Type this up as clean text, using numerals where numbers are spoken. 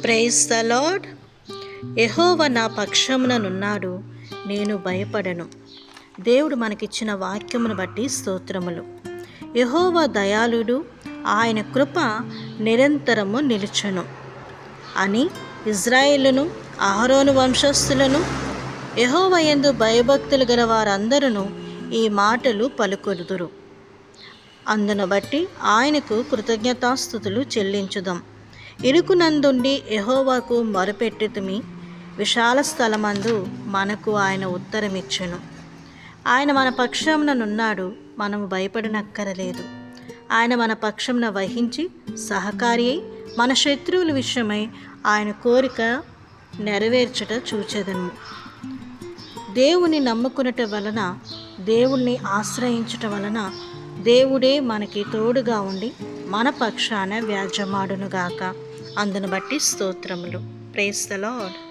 Praise the lord. యెహోవా నా పక్షముననున్నాడు, నేను భయపడను. దేవుడు మనకిచ్చిన వాక్యమును బట్టి స్తోత్రములు. యెహోవా దయాళుడు, ఆయన కృప నిరంతరము నిలుచును అని ఇజ్రాయేలును అహరోను వంశస్థులను యెహోవా యందు భయభక్తులు గల వారందరూ ఈ మాటలు పలుకొదురు. అందును బట్టి ఆయనకు కృతజ్ఞతాస్తుతులు చెల్లించుదాం. ఇరుకునందుండి యెహోవాకు మొరపెట్టుతుమి, విశాల స్థలమందు మనకు ఆయన ఉత్తరమిచ్చును. ఆయన మన పక్షముననున్నాడు, మనము భయపడనక్కరలేదు. ఆయన మన పక్షమున వహించి సహకారి అయి మన శత్రువుల విషయమై ఆయన కోరిక నెరవేర్చుట చూచెదను. దేవుని నమ్ముకునుట వలన, దేవుణ్ణి ఆశ్రయించుట వలన దేవుడే మనకి తోడుగా ఉండి మన పక్షాన వ్యాజ్యమాడునుగాక. అందును బట్టి స్తోత్రములు. Praise the lord.